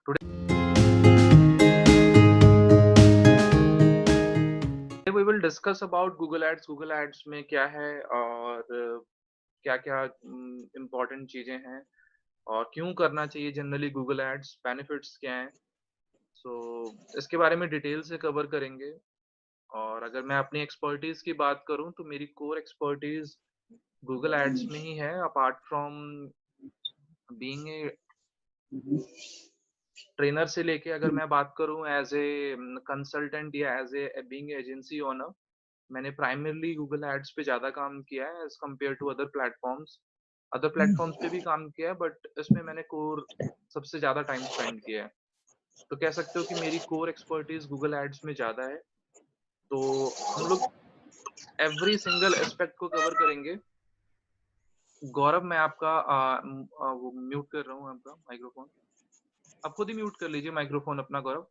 Today we will discuss about Google Ads. Google Ads में क्या है और क्या-क्या इम्पोर्टेंट चीज़ें हैं और क्यों करना चाहिए जनरली गूगल एड्स, बेनिफिट्स क्या हैं? इसके बारे में डिटेल से कवर करेंगे और अगर मैं अपनी एक्सपर्टीज़ की बात करूँ तो मेरी कोर एक्सपर्टीज़ गूगल एड्स में ही है apart from being a trainer से लेके अगर मैं बात करूँ एज़ ए कंसल्टेंट या as a being agency owner मैंने प्राइमरीली गूगल एड्स पे ज़्यादा काम किया है as compare to other platforms. Other platforms पे भी काम किया है बट इसमें मैंने कोर सबसे ज़्यादा टाइम स्पेंड किया है। तो कह सकते हो कि मेरी कोर एक्सपर्टीज़ गूगल एड्स में ज़्यादा है। तो हम लोग एवरी सिंगल एस्पेक्ट को कवर करेंगे। गौरव मैं आपका वो म्यूट कर रहा हूँ आपका माइक्रोफ़ोन। आप खुद ही म्यूट कर लीजिए माइक्रोफ़ोन अपना गौरव।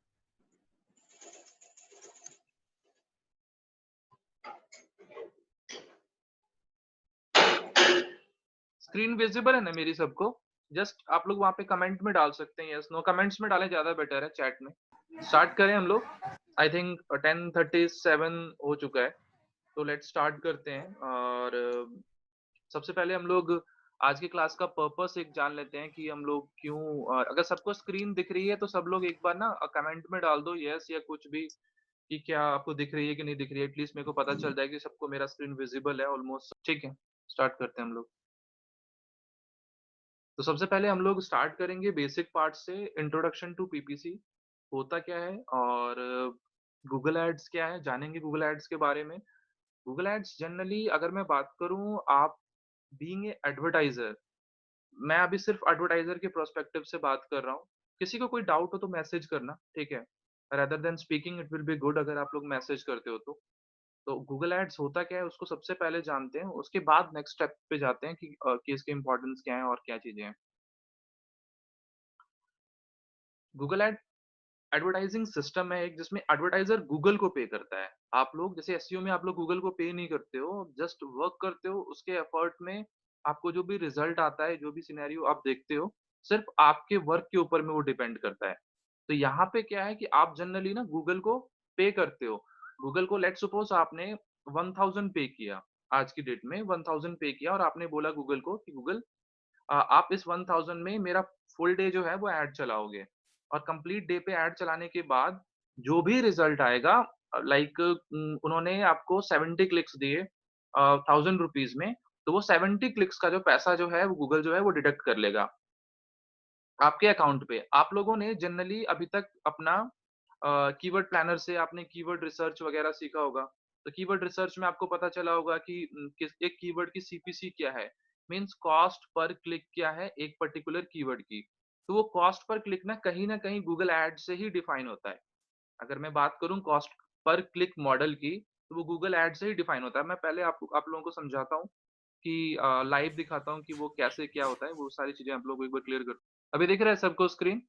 स्क्रीन विज़िबल है ना मेरी सबको? जस्ट आप लोग वहाँ पे कमेंट में डाल सकते हैं येस, नो कमेंट्स में डालें ज़्यादा बेटर है चैट में। स्टार्ट करें हम लोग? आई थिंक 10:37 हो चुका है, तो लेट्स स्टार्ट करते हैं और सबसे पहले हम लोग आज की क्लास का पर्पस एक जान लेते हैं कि हम लोग क्यों अगर सबको स्क्रीन दिख रही है तो सब लोग एक बार ना कमेंट में डाल दो येस या कुछ भी कि क्या आपको दिख रही है कि नहीं दिख रही है, एटलीस्ट मेरे को पता चल जाए कि सबको मेरा स्क्रीन विज़िबल है ऑलमोस्ट। ठीक है, स्टार्ट करते हैं हम लोग। तो सबसे पहले हम लोग स्टार्ट करेंगे बेसिक पार्ट से, इंट्रोडक्शन टू पीपीसी होता क्या है और गूगल एड्स क्या है, जानेंगे गूगल एड्स के बारे में। गूगल एड्स जनरली अगर मैं बात करूँ आप बीइंग ए एडवर्टाइज़र, मैं अभी सिर्फ़ एडवर्टाइज़र के पर्सपेक्टिव से बात कर रहा हूँ। किसी को कोई डाउट हो तो मैसेज करना, ठीक है? Rather than speaking it will be good अगर आप लोग मैसेज करते हो तो। तो गूगल एड्स होता क्या है उसको सबसे पहले जानते हैं, उसके बाद नेक्स्ट स्टेप पे जाते हैं कि इसके इम्पोर्टेंस क्या है और क्या चीज़ें हैं। गूगल एड एडवर्टाइजिंग सिस्टम है एक जिसमें एडवर्टाइजर गूगल को पे करता है। आप लोग जैसे एसईओ में आप लोग गूगल को पे नहीं करते हो, जस्ट वर्क करते हो, उसके एफर्ट में आपको जो भी रिजल्ट आता है, जो भी सिनेरियो आप देखते हो, सिर्फ आपके वर्क के ऊपर में वो डिपेंड करता है। तो यहाँ पे क्या है कि आप जनरली ना गूगल को पे करते हो। गूगल को लेट्स सपोज आपने 1000 पे किया, आज की डेट में 1000 पे किया और आपने बोला गूगल को कि गूगल आप इस 1000 में मेरा फुल डे जो है वो ऐड चलाओगे और कंप्लीट डे पे ऐड चलाने के बाद जो भी रिजल्ट आएगा लाइक उन्होंने आपको 70 क्लिक्स दिए 1000 रुपीज़ में, तो वो 70 क्लिक्स का जो पैसा जो है वो गूगल जो है वो डिडक्ट कर लेगा आपके अकाउंट पे। आप लोगों ने जनरली अभी तक अपना कीवर्ड प्लानर से आपने कीवर्ड रिसर्च वगैरह सीखा होगा। तो कीवर्ड रिसर्च में आपको पता चला होगा कि किस एक कीवर्ड की सीपीसी क्या है, मीन्स कॉस्ट पर क्लिक क्या है एक पर्टिकुलर कीवर्ड की। तो वो कॉस्ट पर क्लिक ना कहीं गूगल ऐड से ही डिफाइन होता है। अगर मैं बात करूँ कॉस्ट पर क्लिक मॉडल की, तो वो गूगल ऐड से ही डिफाइन होता है। मैं पहले आप लोगों को समझाता हूँ कि लाइव दिखाता हूँ कि वो कैसे क्या होता है, वो सारी चीज़ें आप लोगों को एक बार क्लियर कर अभी दिख रहा है सबको स्क्रीन?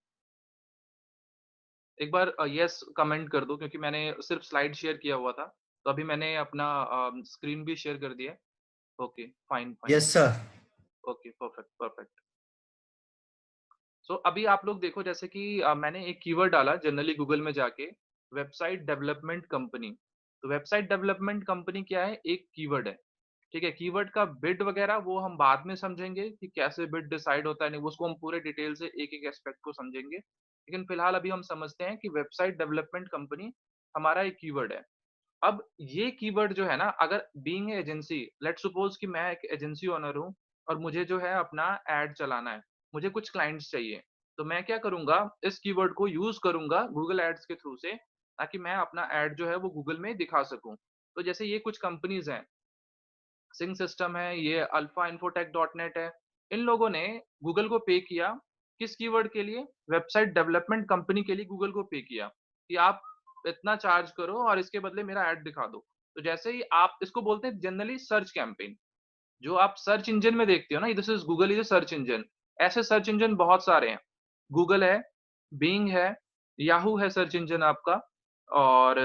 एक बार येस कमेंट कर दो क्योंकि मैंने सिर्फ स्लाइड शेयर किया हुआ था। तो अभी मैंने अपना स्क्रीन भी शेयर कर दिया है। Okay, fine, fine. Yes sir. Okay, perfect, perfect. So अभी आप लोग देखो जैसे कि मैंने एक कीवर्ड डाला जनरली गूगल में जाके वेबसाइट डेवलपमेंट कंपनी। तो वेबसाइट डेवलपमेंट कंपनी क्या है? एक कीवर्ड है। ठीक है? कीवर्ड का बिड वगैरह वो हम बाद में समझेंगे कि कैसे बिड डिसाइड होता है, नहीं उसको हम पूरे डिटेल से एक-एक एस्पेक्ट को समझेंगे। लेकिन फिलहाल अभी हम समझते हैं कि वेबसाइट डेवलपमेंट कंपनी हमारा एक कीवर्ड है। अब ये कीवर्ड जो है ना अगर being a agency let's suppose कि मैं एक एजेंसी ओनर हूँ और मुझे जो है अपना ऐड चलाना है, मुझे कुछ क्लाइंट्स चाहिए, तो मैं क्या करूँगा इस कीवर्ड को यूज़ करूँगा गूगल एड्स के थ्रू से ताकि मैं अपना ऐड जो है वो गूगल में दिखा सकूँ। तो जैसे ये कुछ कंपनीज़ हैं, सिंग सिस्टम है, ये अल्फा इन्फोटेक डॉट नेट है, इन लोगों ने गूगल को पे किया, किस कीवर्ड के लिए? वेबसाइट डेवलपमेंट कंपनी के लिए गूगल को पे किया, कि आप इतना चार्ज करो और इसके बदले मेरा ऐड दिखा दो। तो जैसे ही आप इसको बोलते हैं जनरली सर्च कैंपेन, जो आप सर्च इंजन में देखते हो ना, this is Google is a search engine, ऐसे सर्च इंजन बहुत सारे हैं। गूगल है, बिंग है, याहू है सर्च इंजन आपका और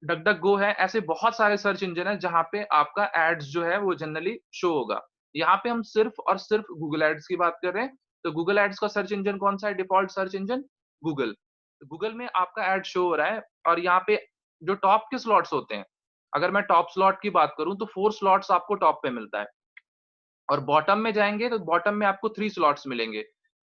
डकडकगो है, ऐसे बहुत सारे सर्च इंजन हैं जहाँ पे आपका एड्स जो है वो जनरली शो होगा। यहाँ पे हम सिर्फ़ और सिर्फ़ गूगल एड्स की बात कर रहे हैं, तो गूगल एड्स का सर्च इंजन कौन-सा है default search engine? Google. Google में आपका ऐड शो हो रहा है और यहाँ पे जो टॉप के स्लॉट्स होते हैं, अगर मैं टॉप स्लॉट की बात करूँ तो 4 स्लॉट्स आपको टॉप पे मिलता है और बॉटम में जाएँगे तो बॉटम में आपको 3 स्लॉट्स मिलेंगे।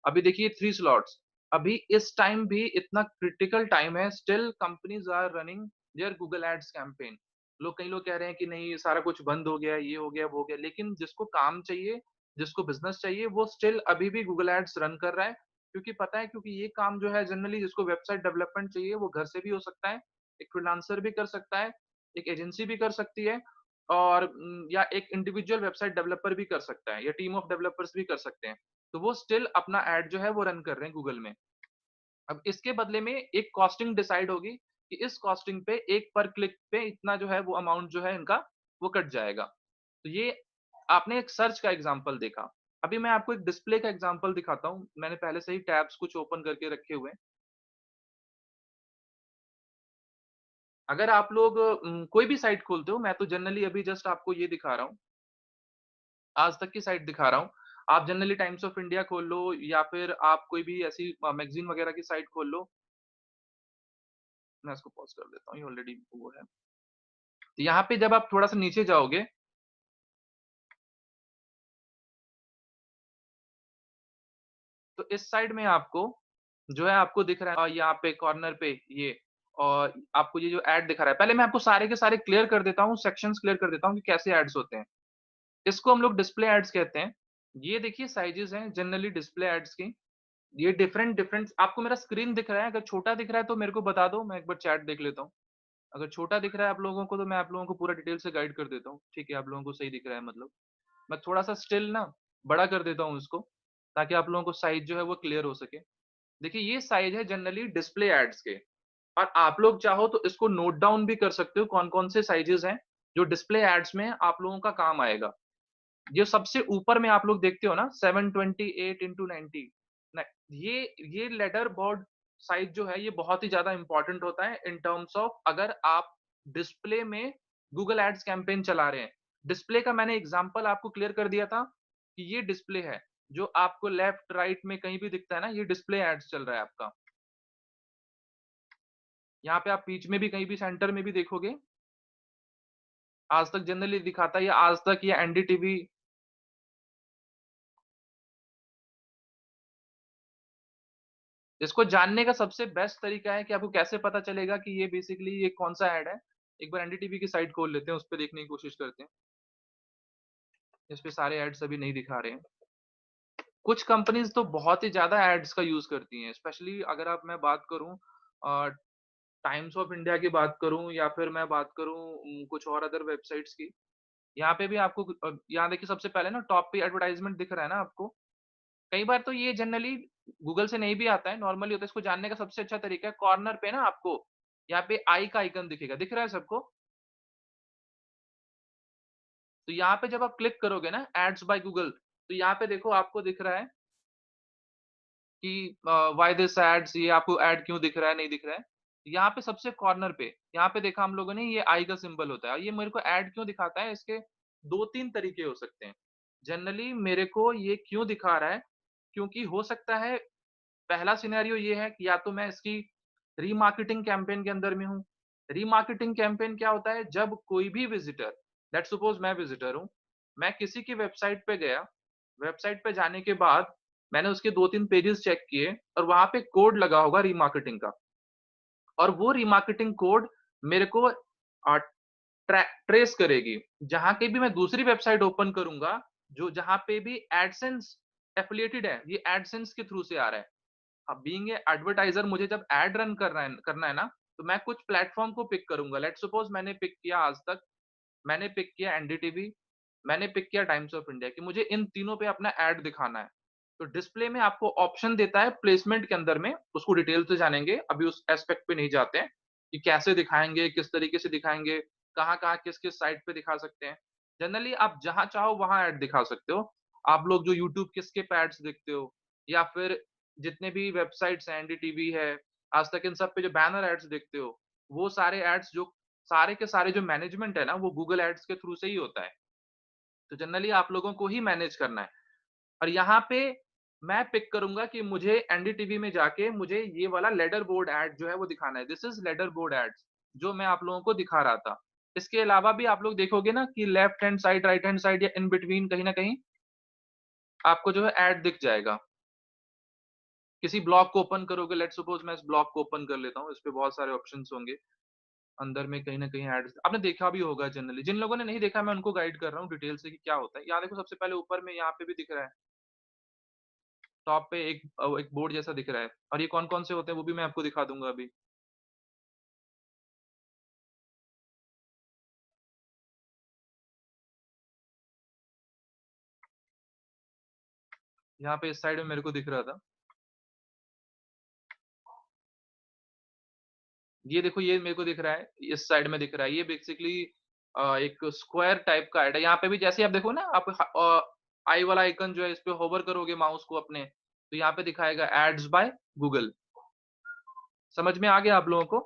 अभी देखिए 3 स्लॉट्स, अभी इस टाइम भी इतना क्रिटिकल टाइम है, still companies are running their Google ads campaign. कई लोग कह रहे हैं कि नहीं ये सारा कुछ बंद हो गया, ये हो गया, वो हो गया, लेकिन जिसको काम चाहिए, जिसको बिज़नेस चाहिए, वो स्टिल अभी भी गूगल एड्स रन कर रहा है। क्योंकि पता है क्योंकि ये काम जो है जनरली जिसको वेबसाइट डेवलपमेंट चाहिए, वो घर से भी हो सकता है, एक फ्रीलांसर भी कर सकता है, एक एजेंसी भी कर सकती है और या एक इंडिविजुअल वेबसाइट डेवलपर भी कर सकता है या टीम ऑफ डेवलपर्स भी कर सकते हैं। तो वो स्टिल अपना ऐड जो है वो रन कर रहे हैं गूगल में। अब इसके बदले में एक कॉस्टिंग डिसाइड होगी कि इस कॉस्टिंग पे एक पर क्लिक पे इतना जो है वो अमाउंट जो है इनका वो कट जाएगा। तो ये आपने एक सर्च का एग्ज़ाम्पल देखा। अभी मैं आपको एक डिस्प्ले का एग्ज़ाम्पल दिखाता हूँ। मैंने पहले से ही टैब्स कुछ ओपन करके रखे हुए हैं। अगर आप लोग कोई भी साइट खोलते हो, मैं तो जनरली अभी जस्ट आपको ये दिखा रहा हूँ। आज तक की साइट दिखा रहा हूँ। आप जनरली टाइम्स ऑफ इंडिया खोल लो या फिर आप कोई भी ऐसी मैगज़ीन वगैरह की साइट खोल लो। मैं इसको पॉज़ कर देता हूँ, ये ऑलरेडी वो है। तो यहाँ पे जब आप थोड़ा-सा नीचे जाओगे, तो इस साइड में आपको जो है आपको दिख रहा है यहाँ पे कॉर्नर पे ये और आपको ये जो ऐड दिखा रहा है। पहले मैं आपको सारे के सारे क्लियर कर देता हूँ, सेक्शंस क्लियर कर देता हूँ कि कैसे ऐड्स होते हैं। इसको हम लोग डिस्प्ले ऐड्स कहते हैं। ये देखिए साइज़ेज़ हैं जनरली डिस्प्ले ऐड्स की। ये डिफरेंट डिफरेंट आपको मेरा स्क्रीन दिख रहा है? अगर छोटा दिख रहा है तो मेरे को बता दो, मैं एक बार चैट देख लेता हूँ। अगर छोटा दिख रहा है आप लोगों को तो मैं आप लोगों को पूरा डिटेल से गाइड कर देता हूँ। ठीक है, आप लोगों को सही दिख रहा है मतलब। मैं थोड़ा-सा स्टिल ना बड़ा कर देता हूँ इसको, ताकि आप लोगों को साइज़ जो है वो क्लियर हो सके। देखिए ये साइज़ है जनरली डिस्प्ले एड्स के और आप लोग चाहो तो इसको नोट डाउन भी कर सकते हो कौन-कौन से साइज़ेज़ हैं, जो डिस्प्ले एड्स में आप लोगों का काम आएगा। जो सबसे ऊपर में आप लोग देखते हो ना 728x90 न ये लेडर बोर्ड साइज़ जो है ये बहुत ही ज़्यादा इम्पोर्टेंट होता है इन टर्म्स ऑफ अगर आप डिस्प्ले में गूगल एड्स कैंपेन चला रहे हैं। डिस्प्ले का मैंने एग्ज़ाम्पल आपको क्लियर कर दिया था कि ये डिस्प्ले है, जो आपको लेफ्ट, राइट में कहीं भी दिखता है ना, ये डिस्प्ले एड्स चल रहा है आपका। यहाँ पे आप बीच में भी कहीं भी सेंटर में भी देखोगे, आज तक जनरली दिखाता है या आज तक या एनडीटीवी। इसको जानने का सबसे बेस्ट तरीका है कि आपको कैसे पता चलेगा कि ये बेसिकली ये कौन-सा ऐड है। एक बार एनडीटीवी की साइट खोल लेते हैं, उसपे देखने की कोशिश करते हैं। इसपे सारे ऐड्स अभी नहीं दिखा रहे हैं। कुछ कंपनीज़ तो बहुत ही ज़्यादा ऐड्स का यूज़ करती हैं, स्पेशली अगर आप मैं बात करूँ अ, टाइम्स ऑफ इंडिया की बात करूँ या फिर मैं बात करूँ कुछ और अदर वेबसाइट्स की। यहाँ पे भी आपको यहाँ देखिए सबसे पहले ना टॉप पे एडवर्टाइज़मेंट दिख रहा है ना आपको। कई बार तो ये जनरली गूगल से नहीं भी आता है, नॉर्मली होता है। इसको जानने का सबसे अच्छा तरीका है कॉर्नर पे ना आपको यहाँ पे आई का आइकन दिखेगा, दिख रहा है सबको? तो यहाँ पे जब आप क्लिक करोगे ना एड्स बाय गूगल, तो यहाँ पे देखो आपको दिख रहा है कि व्हाई दिस एड्स ये आपको ऐड क्यों दिख रहा है, नहीं दिख रहा है। यहाँ पे सबसे कॉर्नर पे, यहाँ पे देखा हम लोगों ने ये आई का सिंबल होता है और ये मेरे को ऐड क्यों दिखाता है, इसके 2-3 तरीके हो सकते हैं। जनरली मेरे को ये क्यों दिखा रहा है, क्योंकि हो सकता है पहला सिनेरियो ये है कि या तो मैं इसकी रीमार्केटिंग कैंपेन के अंदर में हूँ। रीमार्केटिंग कैंपेन क्या होता है? जब कोई भी विज़िटर लेट्स सपोज़ मैं विज़िटर हूँ, मैं किसी की वेबसाइट पे गया, वेबसाइट पे जाने के बाद मैंने उसके 2-3 पेजेज़ चेक किए और वहाँ पे कोड लगा होगा रीमार्केटिंग का और वो रीमार्केटिंग कोड मेरे को ट्रेस करेगी। जहाँ के भी मैं दूसरी वेबसाइट ओपन करूँगा, जो जहाँ पे भी एडसेंस एफ़िलिएटेड है, ये एडसेंस के थ्रू से आ रहा है। अब बीइंग ए एडवर्टाइज़र मुझे जब एड रन करना है ना, तो मैं कुछ प्लेटफ़ॉर्म को पिक करूँगा। लेट्स सपोज़ मैंने पिक किया आज तक, मैंने पिक किया एनडीटीवी, मैंने पिक किया टाइम्स ऑफ इंडिया कि मुझे इन तीनों पे अपना एड दिखाना है। तो डिस्प्ले में आपको ऑप्शन देता है प्लेसमेंट के अंदर में, उसको डिटेल से जानेंगे, अभी उस एस्पेक्ट पे नहीं जाते हैं, कि कैसे दिखाएँगे, किस तरीके से दिखाएँगे, कहाँ-कहाँ, किस-किस साइट पे दिखा सकते हैं। जनरली आप जहाँ चाहो वहाँ ऐड दिखा सकते हो। आप लोग जो यूट्यूब के स्किप एड्स देखते हो या फिर जितने भी वेबसाइट्स हैं, एनडीटीवी है, आज तक इन सब पे जो बैनर एड्स देखते हो, वो सारे एड्स जो सारे के सारे जो मैनेजमेंट है ना, वो गूगल एड्स के थ्रू से ही होता है। तो जनरली आप लोगों को ही मैनेज करना है और यहाँ पे मैं पिक करूँगा कि मुझे एनडीटीवी में जाके मुझे ये वाला लेडर बोर्ड ऐड जो है वो दिखाना है। This is leaderboard ads जो मैं आप लोगों को दिखा रहा था। इसके अलावा भी आप लोग देखोगे ना कि left hand side, right hand side या इन बिटवीन कहीं न कहीं आपको जो है ऐड दिख जाएगा। किसी ब्लॉग को ओपन करोगे, लेट्स सपोज़ मैं इस ब्लॉग को ओपन कर लेता हूँ, इस पे बहुत सारे ऑप्शंस होंगे। अंदर में कहीं न कहीं ऐड्स आपने देखा भी होगा जनरली। जिन लोगों ने नहीं देखा मैं उनको गाइड कर रहा हूँ डिटेल से कि क्या होता है। यहाँ देखो सबसे पहले ऊपर में यहाँ पे भी दिख रहा है। टॉप पे एक बोर्ड जैसा दिख रहा है और ये कौन-कौन से होते हैं वो भी मैं आपको दिखा दूँगा अभी। यहाँ पे इस साइड में मेरे को दिख रहा था। ये देखो ये मेरे को दिख रहा है, इस साइड में दिख रहा है। ये बेसिकली एक स्क्वायर टाइप का ऐड है। यहाँ पे भी जैसे आप देखो ना आप आई वाला आइकन जो है इस पे होवर करोगे माउस को अपने, तो यहाँ पे दिखाएगा एड्स बाय गूगल। समझ में आ गया आप लोगों को?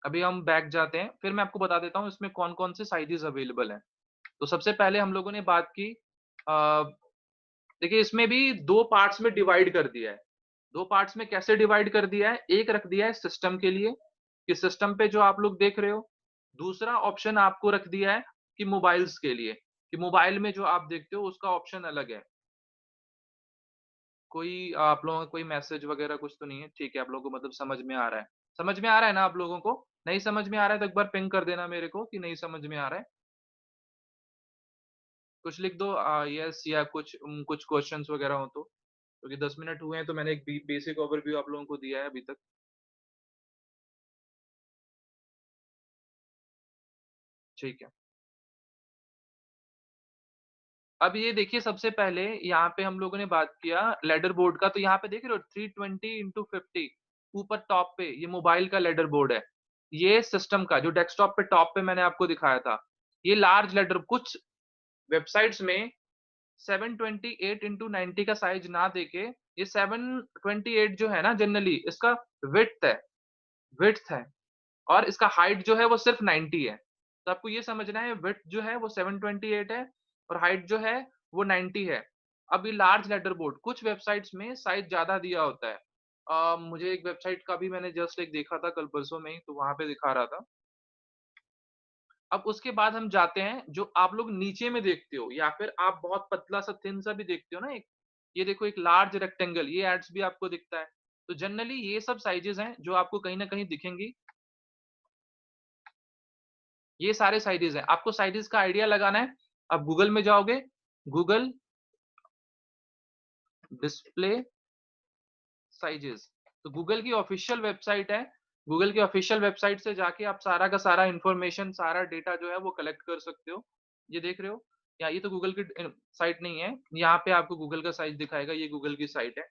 अभी हम बैक जाते हैं, फिर मैं आपको बता देता हूँ इसमें कौन-कौन से साइज़ेज़ अवेलेबल हैं। तो सबसे पहले हम लोगों ने बात की अ, देखिए इसमें भी 2 पार्ट्स में डिवाइड कर दिया है। 2 पार्ट्स में कैसे डिवाइड कर दिया है, एक रख दिया है सिस्टम के लिए, कि सिस्टम पे जो आप लोग देख रहे हो। दूसरा ऑप्शन आपको रख दिया है कि मोबाइल्स के लिए, कि मोबाइल में जो आप देखते हो उसका ऑप्शन अलग है। कोई आप लोगों का कोई मैसेज वगैरह कुछ तो नहीं है? ठीक है, आप लोगों को मतलब समझ में आ रहा है। समझ में आ रहा है ना आप लोगों को? नहीं समझ में आ रहा है तो एक बार पिंग कर देना मेरे को कि नहीं समझ में आ रहा है। कुछ लिख दो येस या कुछ क्वेश्चन्स वगैरह हो तो। क्योंकि 10 मिनट हुए हैं तो मैंने एक बेसिक ओवरव्यू आप लोगों को दिया है अभी तक। ठीक है। अब ये देखिए सबसे पहले यहाँ पे हम लोगों ने बात किया लैडर बोर्ड का, तो यहाँ पे देख रहे हो 320 इंटू 50 ऊपर टॉप पे ये मोबाइल का लैडर बोर्ड है। ये सिस्टम का जो डेस्कटॉप पे टॉप पे मैंने आपको दिखाया था। ये लार्ज लैडर कुछ वेबसाइट्स में 728 इंटू 90 का साइज ना देके ये 728 जो है ना जनरली इसका विड्थ है विड्थ है और इसका हाइट जो है वो सिर्फ 90 है। तो आपको ये समझना है विड्थ जो है वो 728 है और हाइट जो है वो 90 है। अब ये लार्ज लेटर बोर्ड कुछ वेबसाइट्स में साइज़ ज़्यादा दिया होता है। मुझे एक वेबसाइट का भी मैंने जस्ट एक देखा था कल परसों में ही तो वहाँ पे दिखा रहा था। अब उसके बाद हम जाते हैं जो आप लोग नीचे में देखते हो या फिर आप बहुत पतला सा थिन सा भी देखते हो ना एक, ये देखो एक लार्ज रेक्टेंगल ये एड्स भी आपको दिखता है। तो जनरली ये सब साइज़ेज़ हैं जो आपको कहीं न कहीं दिखेंगी। ये सारे साइज़ेज़ हैं। आपको साइज़ेज़ का आइडिया लगाना है, आप गूगल में जाओगे, गूगल डिस्प्ले साइज़ेज़ तो गूगल की ऑफ़िशियल वेबसाइट है। गूगल की ऑफ़िशियल वेबसाइट से जाके आप सारा का सारा इन्फॉर्मेशन, सारा डेटा जो है वो कलेक्ट कर सकते हो। ये देख रहे हो? या ये तो गूगल की साइट नहीं है। यहाँ पे आपको गूगल का साइज़ दिखाएगा, ये गूगल की साइट है।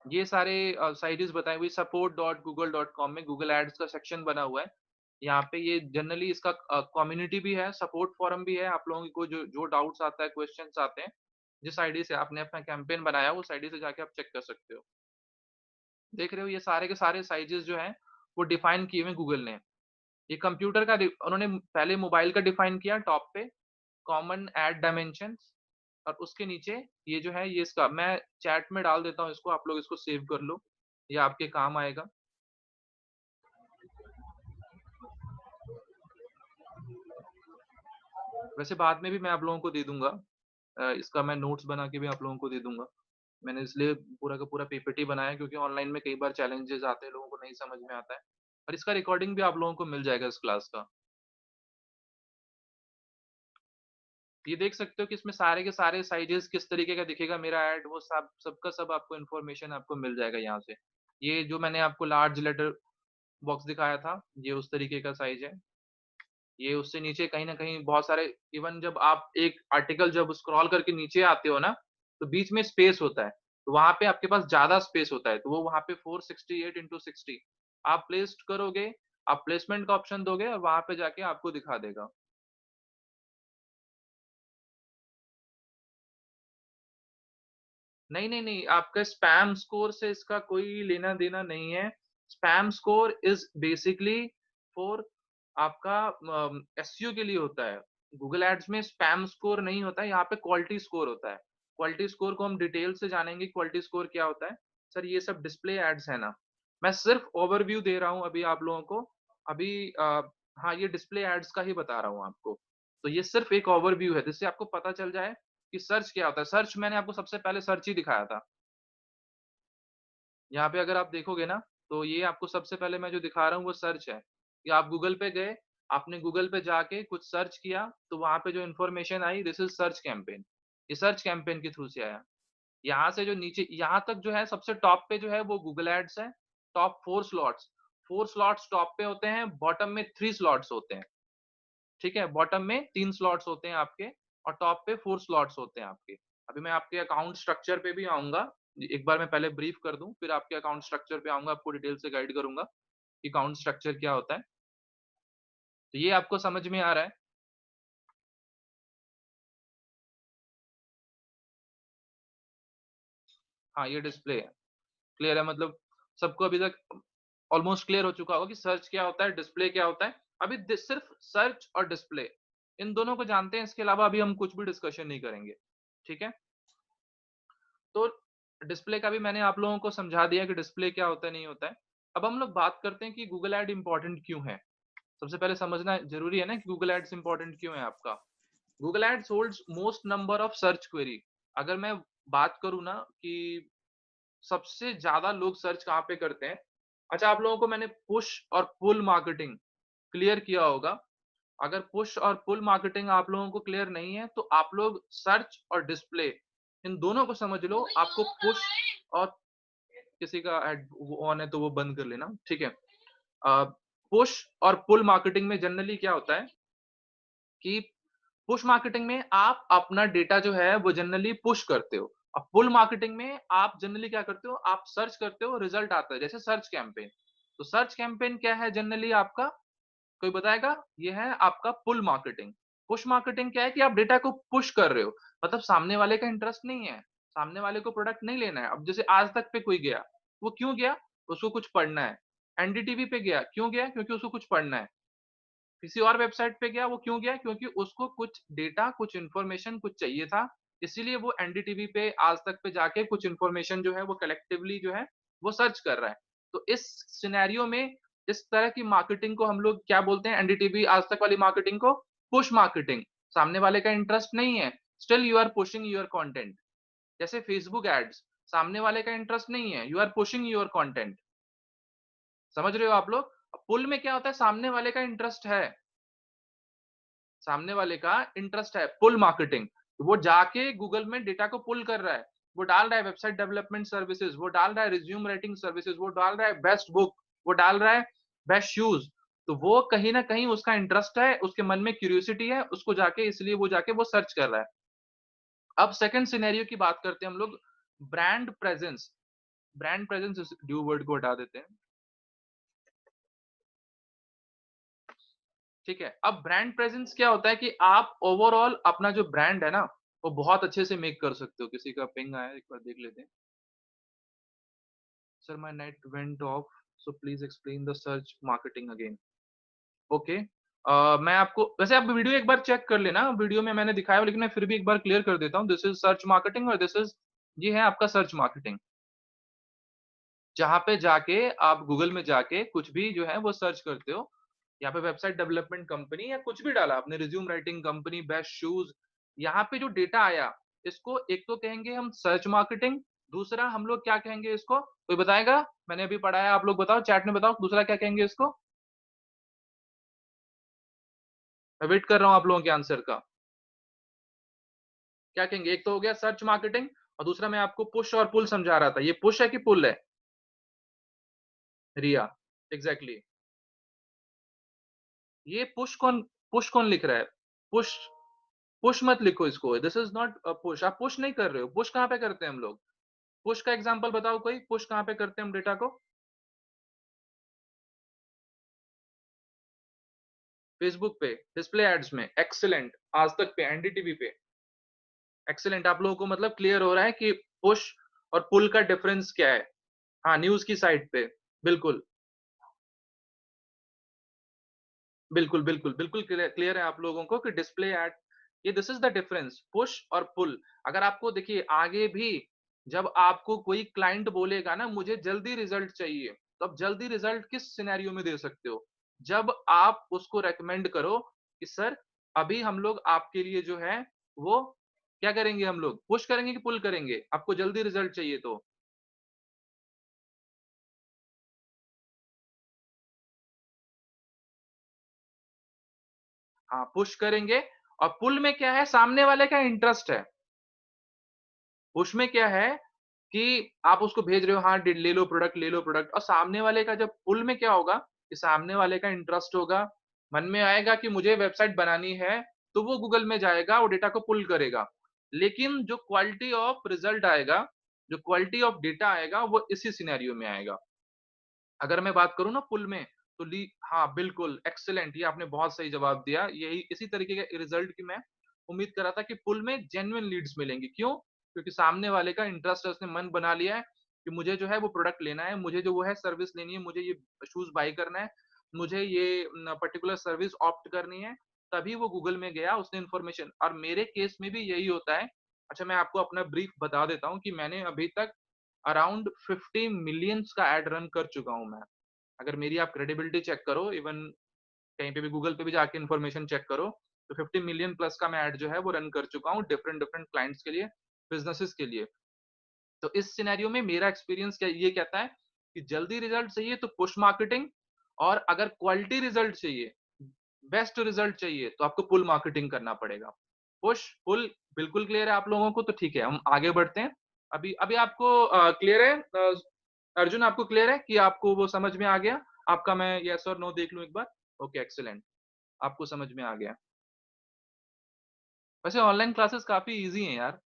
ये सारे साइटें बताई हुई support.google.com में गूगल एड्स का सेक्शन बना हुआ है। यहाँ पे ये जनरली इसका कम्युनिटी भी है, सपोर्ट फोरम भी है, आप लोगों को जो जो डाउट्स आता है, क्वेश्चन्स आते हैं, जिस आईडी से आपने अपना कैंपेन बनाया है, उस आईडी से जाके आप चेक कर सकते हो। देख रहे हो ये सारे के सारे साइज़ेज़ जो हैं, वो डिफाइन किए हुए हैं गूगल ने। ये कंप्यूटर का उन्होंने पहले मोबाइल का डिफाइन किया टॉप पे, कॉमन ऐड डायमेंशंस और उसके नीचे ये जो है ये इसका मैं चैट में डाल देता हूँ इसको, आप लोग इसको सेव कर लो, ये आपके काम आएगा। वैसे बाद में भी मैं आप लोगों को दे दूँगा इसका मैं नोट्स बना के भी आप लोगों को दे दूँगा। मैंने इसलिए पूरा का पूरा पीपीटी बनाया है क्योंकि ऑनलाइन में कई बार चैलेंजेज़ आते हैं, लोगों को नहीं समझ में आता है और इसका रिकॉर्डिंग भी आप लोगों को मिल जाएगा इस क्लास का। ये देख सकते हो कि इसमें सारे के सारे साइज़ेज़ किस तरीके का दिखेगा मेरा ऐड वो सब सबका सब आपको इन्फॉर्मेशन आपको मिल जाएगा यहाँ से। ये जो मैंने आपको लार्ज लेटर बॉक्स दिखाया था, ये उस तरीके का साइज़ है। ये उससे नीचे कहीं न कहीं बहुत सारे इवन जब आप एक आर्टिकल जब स्क्रॉल करके नीचे आते हो ना, तो बीच में स्पेस होता है। तो वहाँ पे आपके पास ज़्यादा स्पेस होता है, तो वो वहाँ पे 468 इंटू 60 आप प्लेस्ट करोगे, आप प्लेसमेंट का ऑप्शन दोगे और वहाँ पे जाके आपको दिखा देगा। नहीं, नहीं, नहीं, आपका स्पैम स्कोर से इसका कोई लेना-देना नहीं है। स्पैम स्कोर इज़ बेसिकली 4 आपका एसईओ के लिए होता है। गूगल एड्स में स्पैम स्कोर नहीं होता है, यहाँ पे क्वालिटी स्कोर होता है। क्वालिटी स्कोर को हम डिटेल से जानेंगे, क्वालिटी स्कोर क्या होता है। सर ये सब डिस्प्ले एड्स है ना? मैं सिर्फ ओवरव्यू दे रहा हूँ अभी आप लोगों को। अभी हाँ, ये डिस्प्ले एड्स का ही बता रहा हूँ आपको। तो ये सिर्फ एक ओवरव्यू है, जिससे आपको पता चल जाए कि सर्च क्या होता है। सर्च मैंने आपको सबसे पहले सर्च ही दिखाया था। यहाँ पे अगर आप देखोगे ना, तो ये आपको सबसे पहले मैं जो दिखा रहा हूँ वो सर्च है। कि आप गूगल पे गए, आपने गूगल पे जाके कुछ सर्च किया, तो वहाँ पे जो information I this is search campaign. ये सर्च कैंपेन के थ्रू से आया। यहाँ से जो नीचे यहाँ तक जो है सबसे टॉप पे जो है वो गूगल एड्स है। टॉप 4 स्लॉट्स, 4 स्लॉट्स टॉप पे होते हैं, बॉटम में 3 स्लॉट्स होते हैं। ठीक है? बॉटम में 3 स्लॉट्स होते हैं आपके और टॉप पे 4 स्लॉट्स होते हैं आपके। अभी मैं आपके अकाउंट स्ट्रक्चर पे भी आऊँगा। एक बार मैं पहले ब्रीफ कर दूँ, फिर आपके अकाउंट स्ट्रक्चर पे आऊँगा, आपको डिटेल से गाइड करूँगा कि अकाउंट स्ट्रक्चर क्या होता है। तो ये आपको समझ में आ रहा है? हाँ, ये डिस्प्ले है। क्लियर है मतलब सबको अभी तक ऑलमोस्ट क्लियर हो चुका होगा कि सर्च क्या होता है, डिस्प्ले क्या होता है। अभी सिर्फ सर्च और डिस्प्ले इन दोनों को जानते हैं, इसके अलावा अभी हम कुछ भी डिस्कशन नहीं करेंगे। ठीक है? तो डिस्प्ले का भी मैंने आप लोगों को समझा दिया कि डिस्प्ले क्या होता है, नहीं होता है। अब हम लोग बात करते हैं कि गूगल ऐड इम्पोर्टेंट क्यों है? सबसे पहले समझना ज़रूरी है ना कि गूगल एड्स इम्पोर्टेंट क्यों है आपका? Google ads holds most number of search query. अगर मैं बात करूँ ना कि सबसे ज़्यादा लोग सर्च कहाँ पे करते हैं? अच्छा, आप लोगों को मैंने पुश और पुल मार्केटिंग क्लियर किया होगा। अगर पुश और पुल मार्केटिंग आप लोगों को क्लियर नहीं है, तो आप लोग सर्च और डिस्प्ले इन दोनों को समझ लो। आपको पुश और किसी का ऐड वो ऑन है तो वो बंद कर लेना, ठीक है? अ, पुश और पुल मार्केटिंग में जनरली क्या होता है कि पुश मार्केटिंग में आप अपना डेटा जो है वो जनरली पुश करते हो। अब पुल मार्केटिंग में आप जनरली क्या करते हो, आप सर्च करते हो, रिजल्ट आता है, जैसे सर्च कैंपेन। तो सर्च कैंपेन क्या है जनरली आपका? कोई बताएगा? ये है आपका पुल मार्केटिंग। पुश मार्केटिंग क्या है कि आप डेटा को पुश कर रहे हो, मतलब सामने वाले का इंटरेस्ट नहीं है, सामने वाले को प्रोडक्ट नहीं लेना है। अब जैसे आज तक पे कोई गया, वो क्यों गया? उसको कुछ पढ़ना है। एनडीटीवी पे गया, क्यों गया? क्योंकि उसको कुछ पढ़ना है। किसी और वेबसाइट पे गया, वो क्यों गया? क्योंकि उसको कुछ डेटा, कुछ इन्फॉर्मेशन कुछ चाहिए था, इसीलिए वो एनडीटीवी पे, आज तक पे जाके कुछ इन्फॉर्मेशन जो है वो कलेक्टिवली जो है वो सर्च कर रहा है। तो इस सिनेरियो में इस तरह की मार्केटिंग को हम लोग क्या बोलते हैं? एनडीटीवी आज तक वाली मार्केटिंग को पुश मार्केटिंग। सामने वाले का इंटरेस्ट नहीं है, still you are pushing your content. जैसे फेसबुक एड्स, सामने वाले का इंटरेस्ट नहीं है, you are pushing your content. समझ रहे हो आप लोग? पुल में क्या होता है, सामने वाले का इंटरेस्ट है, सामने वाले का इंटरेस्ट है, पुल मार्केटिंग। वो जाके गूगल में डेटा को पुल कर रहा है। वो डाल रहा है वेबसाइट डेवलपमेंट सर्विसेज, वो डाल रहा है रिज्यूम राइटिंग सर्विसेज, वो डाल रहा है बेस्ट बुक, वो डाल रहा है बेस्ट शूज। तो वो कहीं ना कहीं उसका इंटरेस्ट है, उसके मन में क्यूरियोसिटी है, उसको जाके इसलिए वो जाके वो सर्च कर रहा है। अब सेकंड सिनेरियो की बात करते हैं हम लोग, ब्रांड प्रेजेंस। ब्रांड प्रेजेंस इस ड्यू वर्ड को हटा देते हैं। ठीक है, अब ब्रांड प्रेजेंस क्या होता है कि आप ओवरऑल अपना जो ब्रांड है ना, वो बहुत अच्छे से मेक कर सकते हो। किसी का पिंग आया है, एक बार देख लेते हैं। Sir my net went of, so please explain the search marketing again. Okay, मैं आपको वैसे आप वीडियो एक बार चेक कर लेना, वीडियो में मैंने दिखाया हुआ, लेकिन मैं फिर भी एक बार क्लियर कर देता हूँ। दिस इज सर्च मार्केटिंग और दिस इज, ये है आपका सर्च मार्केटिंग। जहाँ पे जाके आप गूगल में जाके कुछ भी जो है वो सर्च करते हो। यहाँ पे वेबसाइट डेवलपमेंट कंपनी या कुछ भी डाला आपने, resume writing company, best shoes. यहाँ पे जो डेटा आया, इसको एक तो कहेंगे हम सर्च मार्केटिंग, दूसरा हम लोग क्या कहेंगे इसको? कोई बताएगा? मैंने अभी पढ़ा है, आप लोग बताओ, चैट में बताओ, दूसरा क्या कहेंगे इसको? मैं वेट कर रहा हूँ आप लोगों के आंसर का। क्या कहेंगे? एक तो हो गया सर्च मार्केटिंग, और दूसरा मैं आपको पुश और पुल समझा रहा था। ये पुश है कि पुल है? रिया, एग्जैक्टली। ये पुश कौन लिख रहा है? पुश, पुश मत लिखो इसको, दिस इज नॉट पुश। आप पुश नहीं कर रहे हो। पुश कहाँ पे करते हैं हम लोग? पुश का एग्जांपल बताओ कोई, पुश कहाँ पे करते हैं हम डेटा को? फेसबुक पे, डिस्प्ले एड्स में, एक्सीलेंट। आज तक पे, एनडीटीवी पे, एक्सीलेंट। आप लोगों को मतलब क्लियर हो रहा है कि पुश और पुल का डिफरेंस क्या है? हाँ, न्यूज की साइट पे, बिल्कुल। बिल्कुल, बिल्कुल, बिल्कुल क्लियर है आप लोगों को कि डिस्प्ले ऐड, ये this is the difference, push और पुल। अगर आपको देखिए आगे भी जब आपको कोई क्लाइंट बोलेगा ना मुझे जल्दी रिजल्ट चाहिए, तो आप जल्दी रिजल्ट किस सिनेरियो में दे सकते हो? जब आप उसको रिकमेंड करो कि सर अभी हम लोग आपके लिए जो है वो क्या करेंगे हम लोग? पुश करेंगे कि पुल करेंगे? आपको जल्दी रिजल्ट चाहिए तो। हाँ, पुश करेंगे और पुल में क्या है सामने वाले का इंटरेस्ट है। उसमें क्या है कि आप उसको भेज रहे हो हाँ, ले लो प्रोडक्ट और सामने वाले का जब पुल में क्या होगा कि सामने वाले का इंटरेस्ट होगा, मन में आएगा कि मुझे वेबसाइट बनानी है, तो वो गूगल में जाएगा और डेटा को पुल करेगा। लेकिन जो क्वालिटी ऑफ रिजल्ट आएगा, जो क्वालिटी ऑफ डेटा आएगा, वो इसी सिनेरियो में आएगा। अगर मैं बात करूँ ना पुल में, तो ली हाँ, बिल्कुल एक्सीलेंट ये आपने बहुत सही जवाब दिया। यही इसी तरीके के रिज़ल्ट की मैं उम्मीद कर रहा था कि पुल में जेन्युइन लीड्स मिलेंगी। क्यों? क्योंकि सामने वाले का इंटरेस्ट है, उसने मन बना लिया है कि मुझे जो है वो प्रोडक्ट लेना है, मुझे जो वो है सर्विस लेनी है, मुझे ये शूज़ बाय करना है, मुझे ये पर्टिकुलर सर्विस ऑप्ट करनी है, तभी वो गूगल में गया, उसने इन्फॉर्मेशन और मेरे केस में भी यही होता है। अच्छा मैं आपको अपना ब्रीफ बता देता हूँ कि मैंने अभी तक अराउंड 50 मिलियंस का एड रन कर चुका हूँ मैं। अगर मेरी आप क्रेडिबिलिटी चेक करो, इवन कहीं पे भी गूगल पे भी जाके इन्फॉर्मेशन चेक करो, तो 50 मिलियन प्लस का मैं एड जो है वो रन कर चुका हूँ डिफरेंट डिफरेंट क्लाइंट्स के लिए, बिज़नेसेस के लिए। तो इस सिनेरियो में मेरा एक्सपीरियंस क्या ये कहता है कि जल्दी रिजल्ट चाहिए तो पुश मार्केटिंग और अगर क्वालिटी रिजल्ट चाहिए, बेस्ट रिजल्ट चाहिए तो आपको पुल मार्केटिंग करना पड़ेगा। पुश, पुल बिल्कुल क्लियर है आप लोगों को तो ठीक है, हम आगे बढ़ते हैं। अभी अभी आपको क्लियर है अर्जुन आपको क्लियर है कि आपको वो समझ में आ गया? आपका मैं येस और नो देख लूँ एक बार? ओके एक्सीलेंट, आपको समझ में आ गया। वैसे ऑनलाइन क्लासेस काफ़ी ईज़ी हैं यार।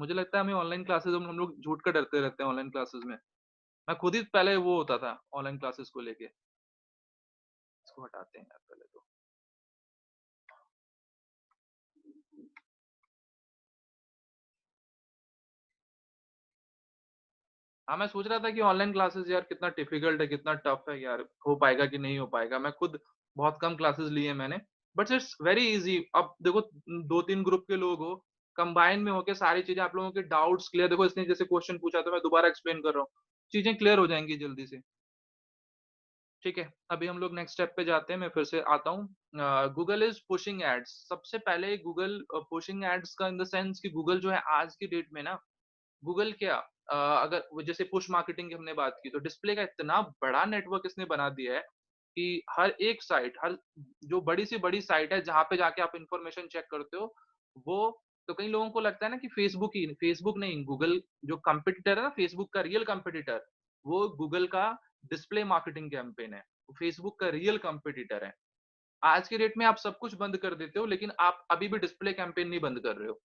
मुझे लगता है हमें ऑनलाइन क्लासेस हम लोग झूठ का डरते रहते हैं ऑनलाइन क्लासेस में। मैं खुद ही पहले वो होता था ऑनलाइन क्लासेस को लेके। इसको हटाते हैं यार पहले तो। हाँ, मैं सोच रहा था कि ऑनलाइन क्लासेस यार कितना डिफ़िकल्ट है, कितना टफ़ है यार, हो पाएगा कि नहीं हो पाएगा। मैं खुद बहुत कम क्लासेस लिए हैं मैंने, बट इट्स वेरी ईज़ी। अब देखो 2-3 ग्रुप के लोग हो, कंबाइन में होके सारी चीज़ें आप लोगों के डाउट्स क्लियर देखो इसने जैसे क्वेश्चन पूछा तो मैं दोबारा एक्सप्लेन कर रहा हूँ। चीज़ें क्लियर हो जाएँगी जल्दी से। ठीक है, अभी हम लोग नेक्स्ट स्टेप पे जाते हैं, मैं फिर से आता हूँ। गूगल इज़ पुशिंग एड्स सबसे पहले गूगल पुशिंग एड्स का इन द सेंस कि गूगल जो है आज की डेट में ना गूगल क्या अगर वो जैसे पुश मार्केटिंग की हमने बात की तो डिस्प्ले का इतना बड़ा नेटवर्क इसने बना दिया है कि हर एक साइट हर जो बड़ी से बड़ी साइट है जहाँ पे जाके आप इंफॉर्मेशन चेक करते हो वो तो कई लोगों को लगता है ना कि फेसबुक नहीं गूगल जो कंपटीटर है ना फेसबुक का रियल कंपटीटर वो गूगल का डिस्प्ले मार्केटिंग कैंपेन है फेसबुक का रियल कंपटीटर है आज की डेट में आप सब कुछ बंद कर देते हो लेकिन आप अभी भी डिस्प्ले कैंपेन नहीं बंद कर रहे हो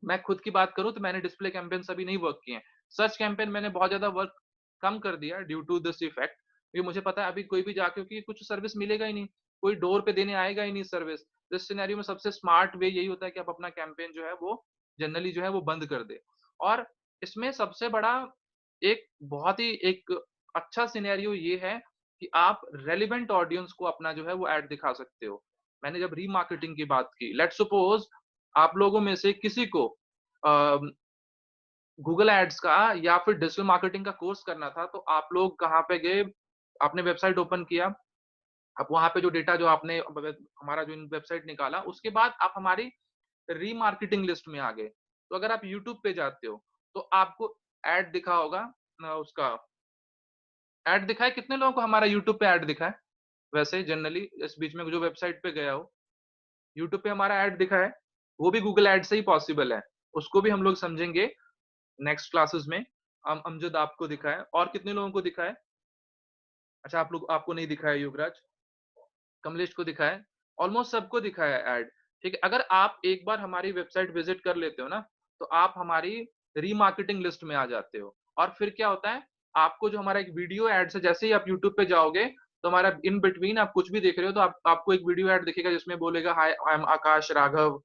मैं खुद की बात करूँ तो मैंने डिस्प्ले कैंपेन्स अभी नहीं वर्क किए हैं। सर्च कैंपेन मैंने बहुत ज़्यादा वर्क कम कर दिया ड्यू टू दिस इफेक्ट क्योंकि मुझे पता है अभी कोई भी जाके क्योंकि कुछ सर्विस मिलेगा ही नहीं, कोई डोर पे देने आएगा ही नहीं सर्विस। तो इस सिनेरियो में सबसे स्मार्ट वे यही होता है कि आप अपना कैंपेन जो है वो जनरली जो है वो बंद कर दें। और इसमें सबसे बड़ा एक बहुत ही एक अच्छा सिनेरियो ये है कि आप रेलेवेंट ऑडियंस को अपना जो है वो ऐड दिखा सकते हो। मैंने जब रीमार्केटिंग की बात की, लेट्स सपोज़ आप लोगों में से किसी को अ, गूगल एड्स का या फिर डिजिटल मार्केटिंग का कोर्स करना था, तो आप लोग कहाँ पे गए? आपने वेबसाइट ओपन किया, अब वहाँ पे जो डेटा जो आपने हमारा जो वेबसाइट निकाला, उसके बाद आप हमारी रीमार्केटिंग लिस्ट में आ गए। तो अगर आप यूट्यूब पे जाते हो, तो आपको ऐड दिखा होगा उसका ऐड दिखा है कितने लोगों को हमारा यूट्यूब पे ऐड दिखा है? वैसे जनरली इस बीच में जो वेबसाइट पे गया हो, यूट्यूब पे हमारा ऐड दिखा है, वो भी गूगल ऐड से ही पॉसिबल है। उसको भी हम लोग समझेंगे नेक्स्ट क्लासेस में। अमजद आपको दिखा है और कितने लोगों को दिखा है? अच्छा आप लोग आपको नहीं दिखा है युवराज, कमलेश को दिखा है, ऑलमोस्ट सबको दिखा है ऐड, ठीक है? अगर आप एक बार हमारी वेबसाइट विज़िट कर लेते हो ना, तो आप हमारी रीमार्केटिंग लिस्ट में आ जाते हो और फिर क्या होता है, आपको जो हमारा एक वीडियो एड्स है, जैसे ही आप यूट्यूब पे जाओगे, तो हमारा इन बिटवीन आप कुछ भी देख रहे हो, तो आपको एक वीडियो एड दिखेगा जिसमें बोलेगा, हाय आई एम आकाश राघव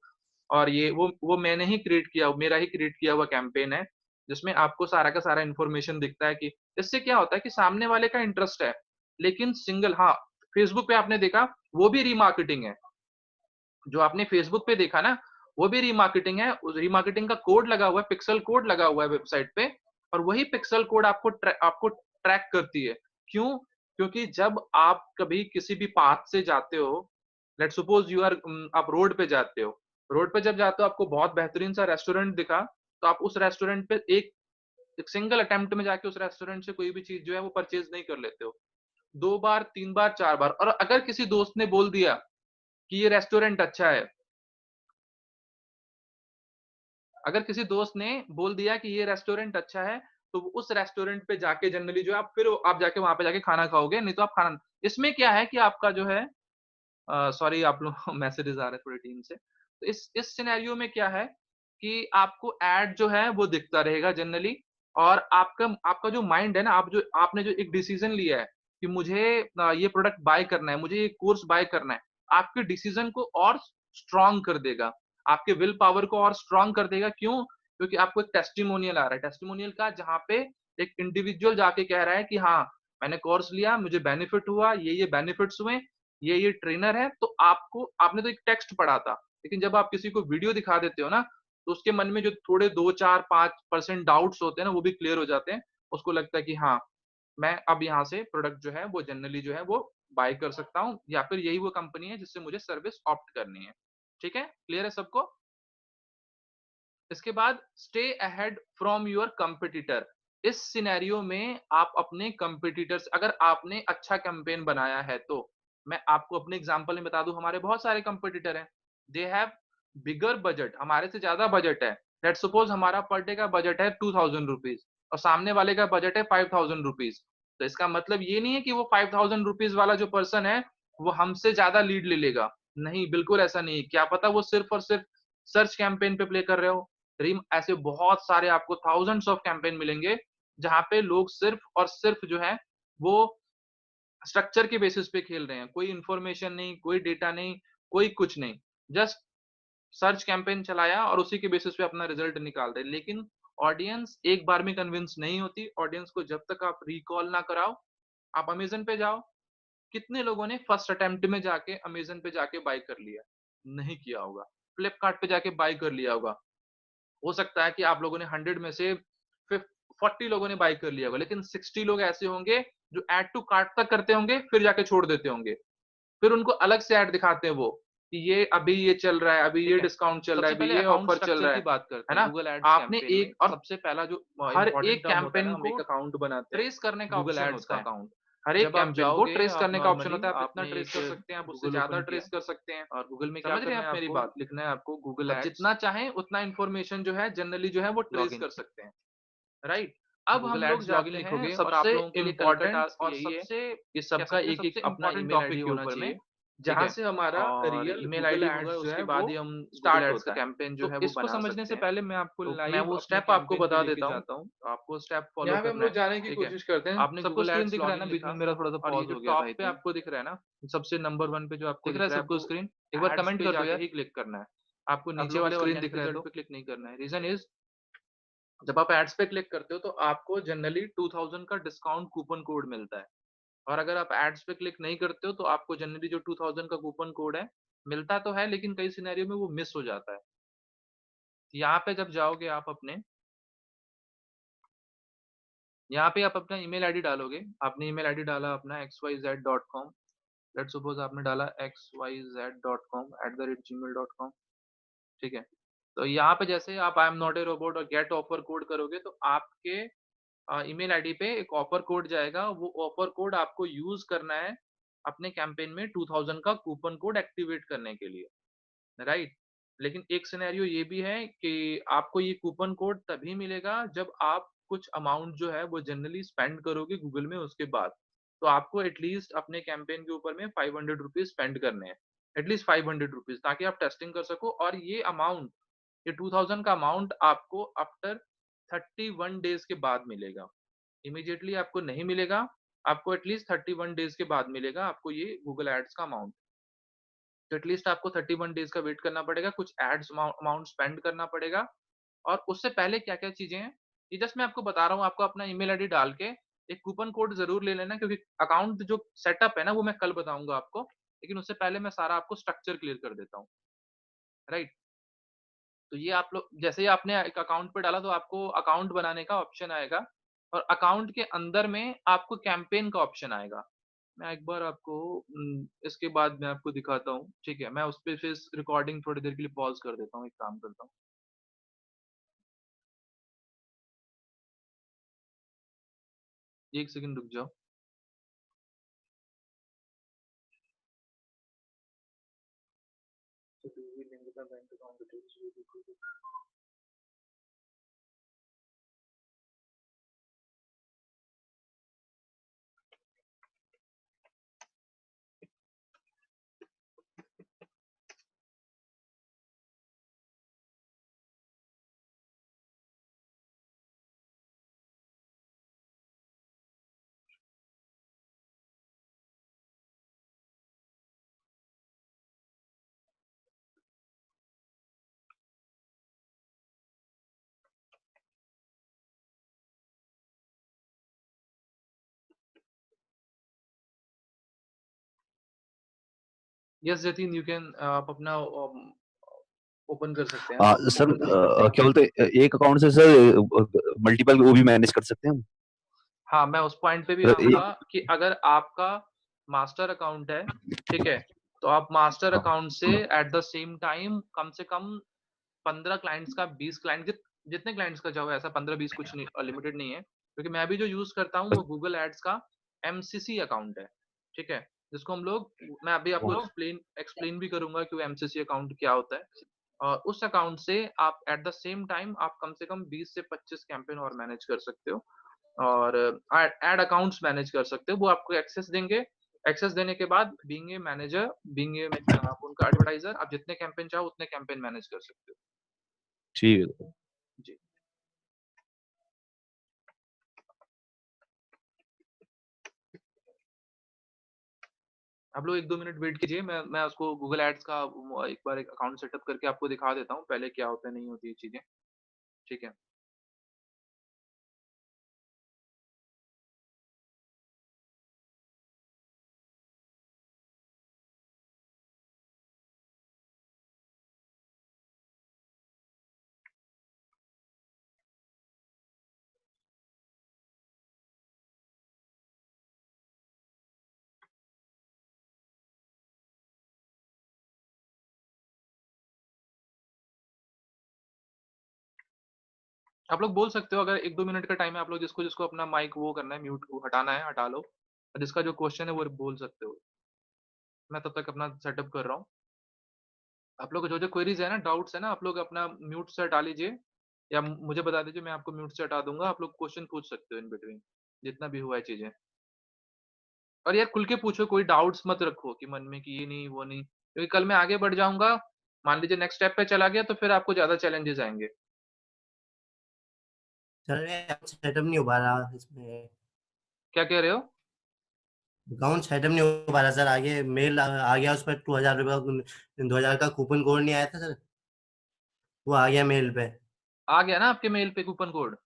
और ये वो मैंने ही क्रिएट किया मेरा ही क्रिएट किया हुआ कैंपेन है, जिसमें आपको सारा का सारा इन्फॉर्मेशन दिखता है कि इससे क्या होता है कि सामने वाले का इंटरेस्ट है, लेकिन सिंगल हाँ, फेसबुक पे आपने देखा, वो भी रीमार्केटिंग है। जो आपने फेसबुक पे देखा ना, वो भी रीमार्केटिंग है। उस रीमार्केटिंग का कोड लगा हुआ है, पिक्सेल कोड लगा हुआ है वेबसाइट पे, और वही पिक्सेल कोड आपको ट्रैक करती है। क्यों? क्योंकि जब आप कभी किसी भी पाथ से जाते हो, लेट्स सपोज यू आर आप रोड पे जाते हो। रोड पे जब जाते हो, आपको बहुत बेहतरीन सा रेस्टोरेंट दिखा, तो आप उस रेस्टोरेंट पे एक एक सिंगल अटेम्प्ट में जाके उस रेस्टोरेंट से कोई भी चीज़ जो है वो परचेज़ नहीं कर लेते हो। 2 बार, 3 बार, 4 बार, और अगर किसी दोस्त ने बोल दिया कि ये रेस्टोरेंट अच्छा है, अगर किसी दोस्त ने बोल दिया कि ये रेस्टोरेंट अच्छा है, तो उस रेस्टोरेंट पे जाके जनरली जो है आप जाके वहाँ पे जाके खाना खाओगे, नहीं तो आप खाना। इसमें क्या है कि आपका जो है सॉरी आप लोग मैसेजेस आ रहे हैं थोड़ी टीम से। तो इस सिनेरियो में क्या है कि आपको ऐड जो है वो दिखता रहेगा जनरली, और आपका आपका जो माइंड है ना, आपने जो एक डिसीजन लिया है कि मुझे ये प्रोडक्ट बाय करना है, मुझे ये कोर्स बाय करना है, आपके डिसीजन को और स्ट्रॉन्ग कर देगा, आपके विल पावर को और स्ट्रॉन्ग कर देगा। क्यों? क्योंकि आपको एक टेस्टिमोनियल आ रहा है, टेस्टिमोनियल का, जहाँ पे एक इंडिविजुअल जाके कह रहा है कि हाँ, मैंने कोर्स लिया, मुझे बेनिफिट हुआ, ये बेनिफिट्स हुए, ये ट्रेनर है। तो आपने तो एक टेक्स्ट पढ़ा था, लेकिन जब आप किसी को वीडियो दिखा देते हो ना, तो उसके मन में जो थोड़े 2, 4, 5% डाउट्स होते हैं ना, वो भी क्लियर हो जाते हैं। उसको लगता है कि हाँ, मैं अब यहाँ से प्रोडक्ट जो है वो जनरली जो है वो बाय कर सकता हूँ, या फिर यही वो कंपनी है जिससे मुझे सर्विस ऑप्ट करनी है। ठीक है? क्लियर है सबको? इसके बाद stay ahead from your competitor. इस सिनेरियो में आप अपने कंपटीटर्स, अगर आपने अच्छा कैंपेन बनाया है तो, मैं आपको अपने एग्जांपल में बता दूं, हमारे बहुत सारे कंपटीटर हैं, दे हैव बिगर बजट, हमारे से ज्यादा बजट है। लेट्स सपोज हमारा पर डे का बजट है 2000 रुपीज, और सामने वाले का बजट है 5000 रुपीज। तो इसका मतलब ये नहीं है कि वो 5000 रुपीज वाला जो पर्सन है वो हमसे ज्यादा लीड ले लेगा। नहीं, बिल्कुल ऐसा नहीं। क्या पता वो सिर्फ और सिर्फ सर्च कैंपेन पे प्ले कर रहे हो। रिम ऐसे बहुत सारे आपको थाउजेंड्स ऑफ कैंपेन मिलेंगे, जहां पे लोग सिर्फ और सिर्फ जो है वो स्ट्रक्चर के बेसिस पे खेल रहे हैं। कोई इंफॉर्मेशन नहीं, कोई डेटा नहीं, कोई कुछ नहीं। जस्ट सर्च कैंपेन चलाया और उसी के बेसिस पे अपना रिजल्ट निकाल रहे हैं। लेकिन ऑडियंस एक बार में कन्विंस नहीं होती। ऑडियंस को जब तक आप रिकॉल ना कराओ, आप अमेज़न पे जाओ, कितने लोगों ने फर्स्ट अटेम्प्ट में जाके अमेज़न पे जाके बाय कर लिया? नहीं किया होगा। फ्लिपकार्ट पे जाके बाय कर लिया होगा। हो सकता है कि आप लोगों ने 100 में से 40 लोगों ने बाय कर लिया होगा, लेकिन 60 लोग ऐसे होंगे जो ऐड टू कार्ट तक करते होंगे, फिर जाके छोड़ देते होंगे। फिर उनको अलग से ऐड दिखाते हैं वो, कि ये अभी ये चल रहा है, अभी ये ठीक है। डिस्काउंट चल रहा है, सबसे अभी पहले ये अकाउंट ऑफर चल स्ट्रक्चर रहा की बात करते है हैं। ना? गूगल एड्स आपने कैंपेन में एक और सबसे पहला जो हर इम्पोर्टेंट एक टर्म होता है ना, कैंपेन हम को एक अकाउंट बनाते हैं, ट्रेस करने का गूगल ऑप्शन एड्स होता का है। अकाउंट। हर एक जब आप कैंपेन को जाओगे, ट्रेस आप करने का ऑप्शन नॉर्मली होता है। आप इतना आपने ट्रेस एक कर सकते हैं, आप उससे गूगल ज़्यादा ओपन किया ट्रेस कर सकते हैं। और गूगल में क्या समझ रहे हैं करना आप है मेरी आपको, बात? लिखना है आपको गूगल आप एड्स जितना चाहें उतना इन्फॉर्मेशन जो है जनरली जो है वो ट्रेस लॉगिन। कर सकते हैं, राइट? अब हम गूगल लोग एड्स लॉगिन जाते हैं लिखोगे और आप सबसे लोगों के लिए कल का इम्पोर्टेंट टास्क और यही है सबसे कि कह सबका सकते हैं एक-एक सबसे अपना इम्पोर्टेंट ईमेल टॉपिक आईडी के होना ऊपर में, चाहिए, ठीक जहाँ है? से हमारा और रियल ईमेल गूगल आईडी होगा, एड्स जो है उसके वो बाद ही हम स्टार्ट गूगल एड्स का होता है। कैंपेन जो तो है वो इसको बना समझने सकते से हैं। पहले मैं आपको तो मैं लाइव वो अपने स्टेप आपको कैंपेन पे बता लेके देता हूँ, जाता हूँ। आपको स्टेप फॉलो यहाँ पे हम करना लोग है, जाने की ठीक है? कोशिश करते हैं। आपने सबको गूगल स्क्रीन एड्स दिख रहा है लॉगिन ना? बीच में लिखा मेरा थोड़ा-सा और ये पॉज़ जो हो गया था टॉप आई पे थिंक। आपको दिख रहा है ना, सबसे नंबर 1 पे जो आपको दिख दिख रहा है रहा है, सबको आपको स्क्रीन? एक बार एड्स कमेंट पे कर दो जाके यार, ही क्लिक करना है। आपको आप नीचे लोगों वाले ने स्क्रीन ऑर्गेनिक दिख रहा है रिजल्ट तो पे क्लिक नहीं करना है। रीज़न इज़, जब आप एड्स पे क्लिक करते हो तो आपको जनरली 2000 का डिस्काउंट कूपन कोड मिलता है। और अगर आप एड्स पे क्लिक नहीं करते हो तो आपको जनरली जो 2000 का कूपन कोड है, मिलता तो है, लेकिन कई सिनेरियो में वो मिस हो जाता है। यहाँ पे जब जाओगे आप अपने, यहाँ पे आप अपना ईमेल आईडी डालोगे। आपने ईमेल आईडी डाला अपना xyz.com, लेट्स सपोज़ आपने डाला xyz.com@gmail.com, ठीक है? तो यहाँ पे जैसे आप I am not a robot और गेट ऑफर कोड करोगे तो आपके ईमेल आईडी पे एक ऑफर कोड जाएगा। वो ऑफर कोड आपको यूज़ करना है अपने कैंपेन में 2000 का कूपन कोड एक्टिवेट करने के लिए, राइट? लेकिन एक सिनेरियो ये भी है कि आपको ये कूपन कोड तभी मिलेगा जब आप कुछ अमाउंट जो है वो जनरली स्पेंड करोगे गूगल में उसके बाद। तो आपको एटलीस्ट अपने कैंपेन के ऊपर में ₹500 स्पेंड करने हैं। एटलीस्ट ₹500 ताकि आप टेस्टिंग कर सको, और ये अमाउंट, ये 2000 का अमाउंट आपको आफ्टर 31 डेज़ के बाद मिलेगा। इमीडिएटली आपको नहीं मिलेगा, आपको एटलीस्ट 31 डेज़ के बाद मिलेगा आपको ये गूगल एड्स का अमाउंट। तो एटलीस्ट आपको 31 डेज़ का वेट करना पड़ेगा, कुछ एड्स अमाउंट स्पेंड करना पड़ेगा। और उससे पहले क्या-क्या चीज़ें हैं, ये जस्ट मैं आपको बता रहा हूँ, आपको अपना ईमेल आईडी डाल के एक कूपन कोड ज़रूर ले लेना, क्योंकि अकाउंट जो सेटअप है ना वो मैं कल बताऊँगा आपको, लेकिन उससे पहले मैं सारा आपको स्ट्रक्चर क्लियर कर देता हूँ, राइट? तो ये आप लोग जैसे ही आपने एक अकाउंट पे डाला तो आपको अकाउंट बनाने का ऑप्शन आएगा और अकाउंट के अंदर में आपको कैंपेन का ऑप्शन आएगा। मैं एक बार आपको इसके बाद मैं आपको दिखाता हूँ, ठीक है? मैं उस पे फिर रिकॉर्डिंग थोड़ी देर के लिए पॉज़ कर देता हूँ, एक काम करता हूँ। 1 सेकंड रुक जाओ। यस जतिन, यू कैन आप अपना ओपन कर सकते हैं, सर ओपन कर सकते हैं। क्या बोलते हैं, एक अकाउंट से सर मल्टीपल वो भी मैनेज कर सकते हैं हम? हाँ, मैं उस पॉइंट पे भी मतलब आऊँगा कि अगर आपका मास्टर अकाउंट है, ठीक है? तो आप मास्टर हाँ, अकाउंट से एट द सेम टाइम कम से कम 15 क्लाइंट्स का 20 क्लाइंट जितने क्लाइंट्स का चाहो, ऐसा 15-20 कुछ नहीं, लिमिटेड नहीं है। क्योंकि मैं भी जो यूज़ करता हूँ वो गूगल एड्स का एमसीसी अकाउंट है, ठीक है? जिसको हम लोग मैं अभी आपको एक्सप्लेन एक्सप्लेन भी करूँगा कि वो एमसीसी अकाउंट क्या होता है। और उस अकाउंट से आप एट द सेम टाइम आप कम से कम 20 से 25 कैंपेन और मैनेज कर सकते हो और ऐड अकाउंट्स मैनेज कर सकते हो। वो आपको एक्सेस देंगे। एक्सेस देने के बाद being a manager, being a आप उनका एडवर्टाइज़र, आप जितने कैंपेन चाहो उतने कैंपेन मैनेज कर सकते हो। ठीक है। जी। आप लोग 1-2 मिनट वेट कीजिए, मैं उसको गूगल एड्स का एक बार एक अकाउंट सेटअप करके आपको दिखा देता हूँ, पहले क्या होता है, नहीं होती ये चीज़ें, ठीक है? आप लोग बोल सकते हो, अगर 1-2 मिनट का टाइम है, आप लोग जिसको अपना माइक वो करना है, म्यूट को हटाना है, हटा लो और जिसका जो क्वेश्चन है वो बोल सकते हो। मैं तब तक अपना सेटअप कर रहा हूँ। आप लोग को जो-जो क्वेरीज़ है ना, डाउट्स है ना, आप लोग अपना म्यूट से हटा लीजिए या मुझे बता दीजिए, मैं आपको म्यूट से हटा दूँगा। आप लोग क्वेश्चन पूछ सकते हो इन बिटवीन, जितना भी हुआ है चीज़ें। और यार खुल के पूछो, कोई डाउट्स मत रखो कि मन में कि ये नहीं, वो नहीं। क्योंकि कल मैं आगे बढ़ जाऊँगा, मान लीजिए नेक्स्ट स्टेप पे चला गया तो फिर आपको ज़्यादा चैलेंजेस आएँगे। सर सेटअप नहीं हो पा रहा इसमें। क्या कह रहे हो? अकाउंट सेटअप नहीं हो पा रहा सर। आगे मेल आ गया, उस पर 2000 रुपये 2000 का कूपन कोड नहीं आया था सर, वो आ गया मेल पे। आ गया ना आपके मेल पे कूपन कोड?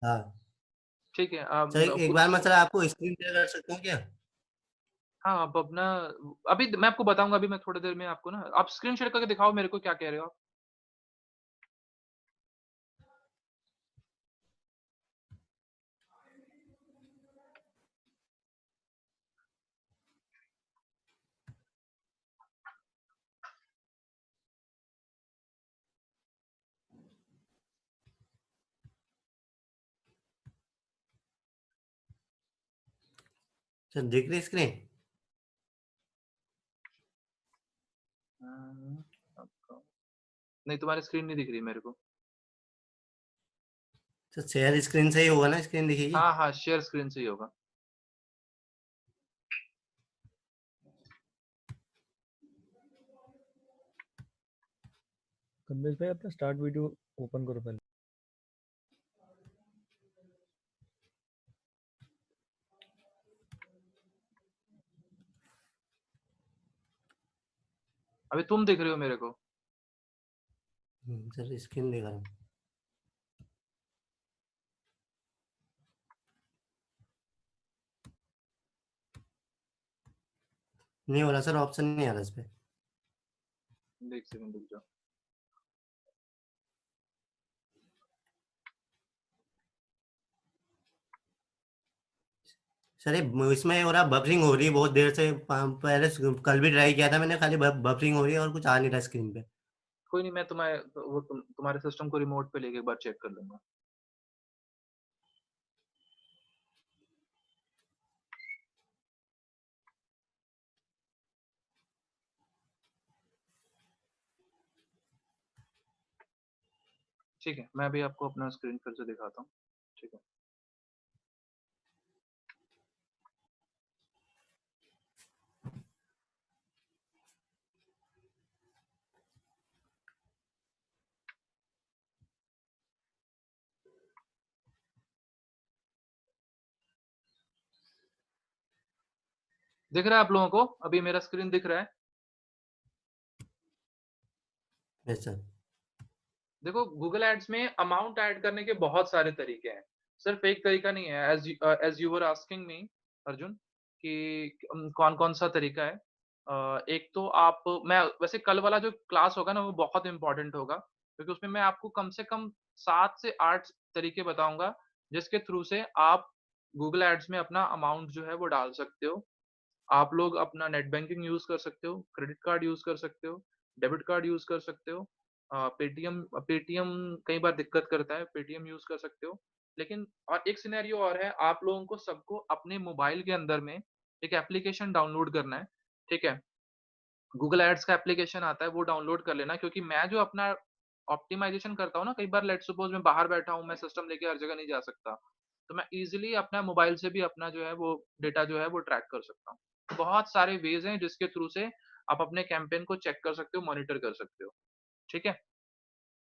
हाँ ठीक है। सर, एक बार मैं सर आपको स्क्रीन शेयर कर सकता हूँ क्या? हाँ, आप अपना अभी मैं आपको बताऊँगा, अभी मैं थोड़ी देर में आपको ना, आप स्क्रीन शेयर करके दिखाओ मेरे को, क्या कह रहे हो आप? सर दिख रही स्क्रीन? आपका नहीं, तुम्हारी स्क्रीन नहीं दिख रही मेरे को। सर शेयर स्क्रीन से ही होगा ना, स्क्रीन दिखेगी? हाँ, हाँ, शेयर स्क्रीन से ही होगा। कमलेश भाई अपना स्टार्ट वीडियो ओपन करो पहले। अभी तुम दिख रहे हो मेरे को? सर स्क्रीन दिखा रहा हूँ। नहीं हो रहा सर, ऑप्शन नहीं आ रहा इस पे। एक सेकंड रुक जाओ। सर ये इसमें हो रहा, बफरिंग हो रही है बहुत देर से। पहले कल भी ट्राई किया था मैंने, खाली बफरिंग हो रही है और कुछ आ नहीं रहा स्क्रीन पे। कोई नहीं, मैं तुम्हारे सिस्टम को रिमोट पे लेके एक बार चेक कर लूंगा। ठीक है, मैं अभी आपको अपना स्क्रीन फिर से दिखाता हूँ। ठीक है। दिख रहा है आप लोगों को? अभी मेरा स्क्रीन दिख रहा है? Yes sir. देखो, गूगल एड्स में अमाउंट ऐड करने के बहुत सारे तरीके हैं, सिर्फ एक तरीका नहीं है। As you were asking me Arjun कि कौन कौन सा तरीका है। एक तो आप, मैं वैसे कल वाला जो क्लास होगा ना वो बहुत इंपॉर्टेंट होगा, क्योंकि उसमें मैं आपको कम से कम 7 से 8 तरीके बताऊंगा जिसके थ्रू से आप गूगल एड्स में अपना अमाउंट जो है वो डाल सकते हो। आप लोग अपना नेट बैंकिंग यूज कर सकते हो, क्रेडिट कार्ड यूज कर सकते हो, डेबिट कार्ड यूज कर सकते हो। पेटीएम पेटीएम कई बार दिक्कत करता है, पेटीएम यूज कर सकते हो। लेकिन और एक सिनेरियो और है, आप लोगों को सबको अपने मोबाइल के अंदर में एक एप्लीकेशन डाउनलोड करना है। ठीक है, गूगल एड्स का एप्लीकेशन आता है, वो डाउनलोड कर लेना, क्योंकि मैं जो अपना ऑप्टिमाइजेशन करता हूँ ना, कई बार लेट्स सपोज मैं बाहर बैठा हूँ, मैं सिस्टम लेके हर जगह नहीं जा सकता, तो मैं इजीली अपना मोबाइल से भी अपना जो है वो डेटा जो है वो ट्रैक कर सकता हूँ। बहुत सारे वेज हैं जिसके थ्रू से आप अपने कैंपेन को चेक कर सकते हो, मॉनिटर कर सकते हो। ठीक है,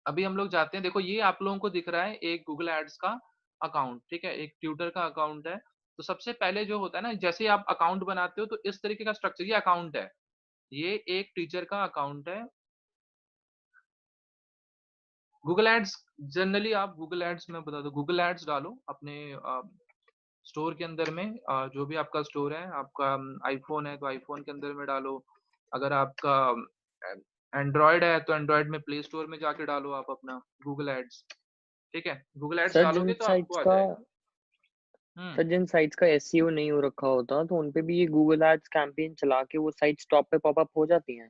अभी हम लोग जाते हैं। देखो, ये आप लोगों को दिख रहा है एक गूगल एड्स का अकाउंट, ठीक है, एक ट्यूटर का अकाउंट है। तो सबसे पहले जो होता है ना, जैसे ही आप अकाउंट बनाते हो तो इस तरीके का स्ट्रक्चर, ये अकाउंट है, ये एक टीचर का अकाउंट है। गूगल एड्स, जनरली आप गूगल एड्स, मैं बता दूं, गूगल एड्स डालो अपने स्टोर के अंदर में। जो भी आपका स्टोर है, आपका आईफोन है तो आईफोन के अंदर में डालो। अगर आपका एंड्रॉयड है तो एंड्रॉयड में प्ले स्टोर में जाके डालो आप अपना गूगल एड्स। ठीक है, गूगल एड्स सर डालोगे जिन तो आपको साइट्स आ का जाएगा। हम्म। सर जिन साइट्स का एसईओ नहीं हो रखा होता तो उनपे भी ये गूगल एड्स कैंपेन चला के वो साइट्स टॉप पे पॉपअप हो जाती हैं।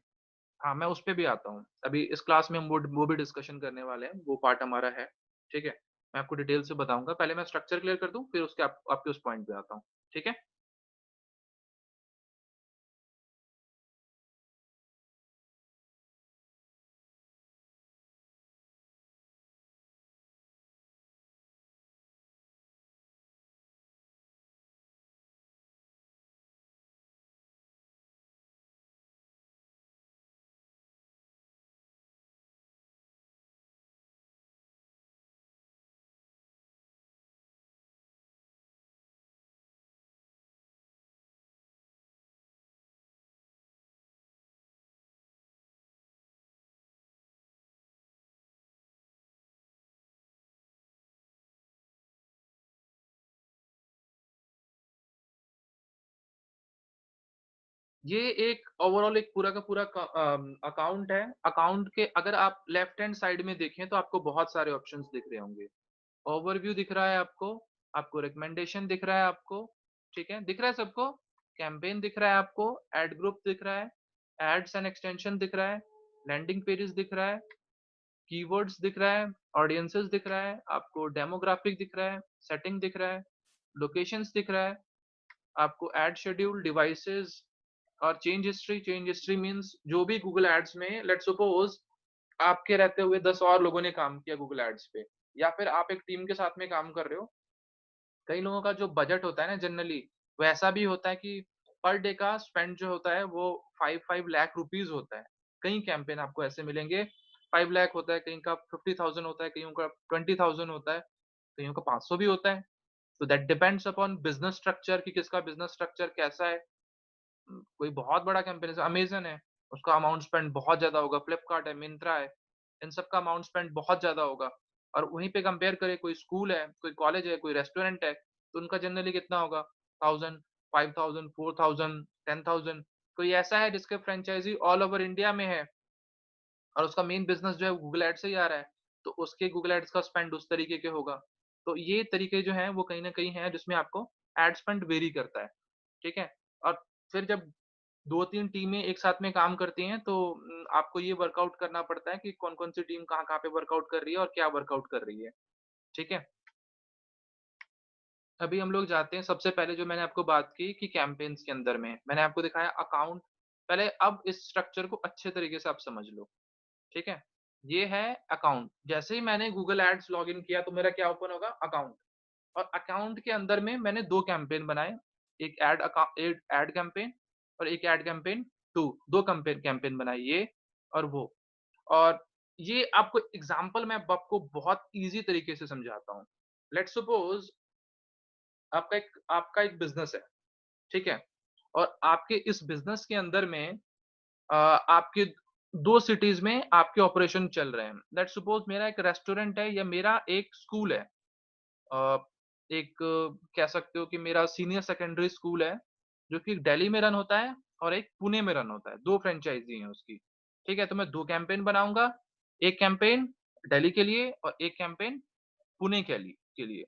हाँ, मैं उस पे भी आता हूँ। अभी इस क्लास में हम वो भी डिस्कशन करने वाले हैं, वो पार्ट हमारा है। ठीक है, मैं आपको डिटेल से बताऊंगा। पहले मैं स्ट्रक्चर क्लियर कर दूं, फिर उसके आपके उस पॉइंट पे आता हूँ। ठीक है। ये एक ओवरऑल एक पूरा का पूरा अकाउंट है। अकाउंट के अगर आप लेफ्ट हैंड साइड में देखें तो आपको बहुत सारे ऑप्शंस दिख रहे होंगे। ओवरव्यू दिख रहा है आपको, आपको रिकमेंडेशन दिख रहा है आपको, ठीक है, दिख रहा है सबको। कैंपेन दिख रहा है आपको, एड ग्रुप दिख रहा है, एड्स एंड एक्सटेंशन दिख रहा है, लैंडिंग पेजेस दिख रहा है, कीवर्ड्स दिख रहा है, ऑडियंसेस दिख रहा है, आपको डेमोग्राफिक दिख रहा है, सेटिंग दिख रहा है, लोकेशंस दिख रहा है, आपको एड शेड्यूल, डिवाइसेस और change history. Change history means जो भी गूगल एड्स में, लेट सपोज आपके रहते हुए 10 और लोगों ने काम किया गूगल एड्स पे, या फिर आप एक टीम के साथ में काम कर रहे हो। कई लोगों का जो बजट होता है ना जनरली, वो ऐसा भी होता है कि पर डे का स्पेंड जो होता है वो 5 लाख रुपीज होता है। कई कैंपेन आपको ऐसे मिलेंगे, 5 लाख होता है, कहीं का 50,000 होता है, कहीं का 20,000 होता है, कईयों का 500 भी होता है। तो that depends upon business structure कि किसका बिजनेस स्ट्रक्चर कैसा है। कोई बहुत बड़ा कंपनी जैसे अमेज़न है, उसका अमाउंट स्पेंड बहुत ज़्यादा होगा, फ्लिपकार्ट है, मिंत्रा है, इन सब का अमाउंट स्पेंड बहुत ज़्यादा होगा। और वहीं पे कंपेयर करें, कोई स्कूल है, कोई कॉलेज है, कोई रेस्टोरेंट है, तो उनका जनरली कितना होगा? 1000, 5000, 4000, 10,000। कोई ऐसा है जिसके फ्रेंचाइजी ऑल ओवर इंडिया में है और उसका मेन बिज़नेस जो है गूगल एड्स से ही आ रहा है, तो उसके गूगल एड्स का स्पेंड उस तरीके के होगा। तो ये तरीके जो हैं वो कहीं न कहीं हैं जिसमें आपको एड स्पेंड वेरी करता है, ठीक है? और फिर जब 2-3 टीमें एक साथ में काम करती हैं तो आपको ये वर्कआउट करना पड़ता है कि कौन-कौन सी टीम कहाँ-कहाँ पे वर्कआउट कर रही है और क्या वर्कआउट कर रही है, ठीक है? अभी हम लोग जाते हैं सबसे पहले जो मैंने आपको बात की कि कैम्पेन्स के अंदर में, मैंने आपको दिखाया अकाउंट। पहले अब इस स्ट्रक्चर को अच्छे तरीके से आप समझ लो, ठीक है? ये है अकाउंट, जैसे ही मैंने गूगल एड्स लॉगिन किया तो मेरा क्या ओपन होगा? अकाउंट। और अकाउंट के अंदर में मैंने 2 कैंपेन बनाए, एक एड एड कैंपेन और एक एड कैंपेन 2, 2 कैंपेन बनाए ये और वो। और ये आपको एग्ज़ाम्पल मैं अब आपको बहुत ईज़ी तरीके से समझाता हूँ। लेट्स सपोज़ आपका एक बिज़नेस है, ठीक है? और आपके इस बिज़नेस के अंदर में आपके 2 सिटीज़ में आपके ऑपरेशन चल रहे हैं। लेट्स सपोज़ मेरा एक रेस्टोरेंट है या मेरा एक स्कूल है। अ, कह सकते हो कि मेरा सीनियर सेकेंडरी स्कूल है, जो कि दिल्ली में रन होता है और एक पुणे में रन होता है, 2 फ्रैंचाइज़ी हैं उसकी, ठीक है? तो मैं 2 कैंपेन बनाऊँगा, एक कैंपेन दिल्ली के लिए और एक कैंपेन पुणे के लिए।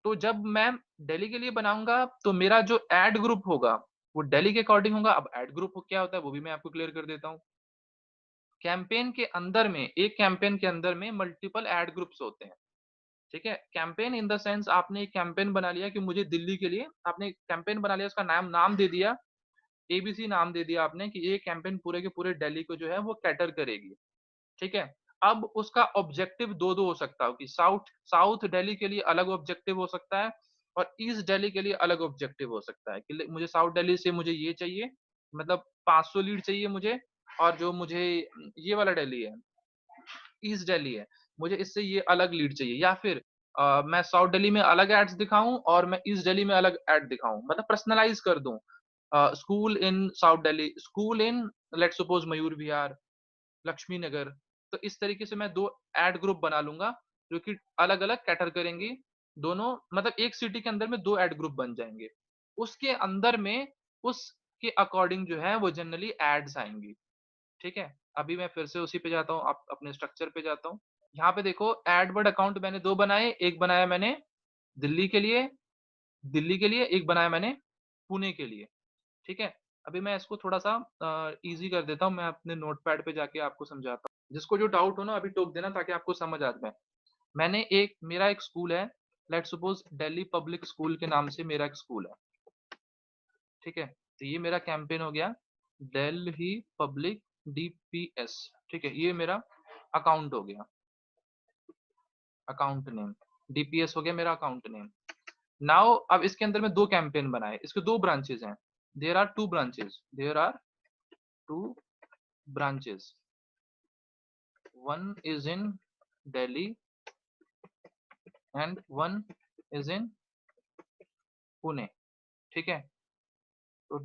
तो जब मैं दिल्ली के लिए बनाऊँगा, तो मेरा जो एड ग्रुप होगा, वो दिल्ली के अकॉर्डिंग होगा। अब एड ग्रुप क्या होता है, वो भी मैं आपको क्लियर कर देता हूँ। कैंपेन के अंदर में एक कैंपेन के अंदर में मल्टीपल एड ग्रुप्स होते हैं, ठीक है? कैंपेन इन द सेंस आपने एक कैंपेन बना लिया कि मुझे दिल्ली के लिए आपने कैंपेन बना लिया, उसका नाम नाम दे दिया, एबीसी नाम दे दिया आपने कि ये कैंपेन पूरे के पूरे दिल्ली को जो है वो कैटर करेगी, ठीक है? अब उसका ऑब्जेक्टिव 2-2 हो सकता है कि साउथ साउथ दिल्ली के लिए अलग ऑब्जेक्टिव हो सकता है और ईस्ट दिल्ली के लिए अलग ऑब्जेक्टिव हो सकता है कि मुझे साउथ दिल्ली से मुझे ये चाहिए, मतलब 500 लीड चाहिए मुझे और जो मुझे ये वाला दिल्ली है, ईस्ट दिल्ली है, मुझे इससे ये अलग लीड चाहिए या फिर मैं साउथ दिल्ली में अलग एड्स दिखाऊँ और मैं ईस्ट दिल्ली में अलग एड दिखाऊँ, मतलब पर्सनलाइज़ कर दूँ। School in south Delhi, school in let's suppose Mayur Vihar, Laxmi Nagar. तो इस तरीके से मैं 2 एड ग्रुप बना लूँगा, जो कि अलग-अलग कैटर करेंगी। दोनों मतलब एक सिटी के अंदर में 2 एड ग्रुप बन जाएँगे। उसके अंदर में उसके अकॉर्डिंग जो है वो जनरली एड्स आएँगी, ठीक है? अभी मैं फिर से उसी पे जाता हूँ, अपने स्ट्रक्चर पे जाता हूँ। यहाँ पे देखो एडवर्ड अकाउंट मैंने 2 बनाए, एक बनाया मैंने दिल्ली के लिए एक बनाया मैंने पुणे के लिए, ठीक है? अभी मैं इसको थोड़ा-सा ईज़ी कर देता हूँ, मैं अपने नोटपैड पे जाके आपको समझाता हूँ। जिसको जो डाउट हो ना अभी टोक देना ताकि आपको समझ आ जाए। मेरा एक स्कूल है, let's suppose Delhi public school के नाम से मेरा एक स्कूल है, ठीक है? तो ये मेरा कैंपेन हो गया, दिल्ली पब्लिक डीपीएस, ठीक है? ये मेरा अकाउंट हो गया, अकाउंट नेम, डीपीएस हो गया मेरा अकाउंट नेम। नाउ अब इसके अंदर में 2 कैंपेन बनाए, इसके 2 ब्रांचेज़ हैं। There are 2 branches. One is in Delhi and one is in Pune. ठीक है? तो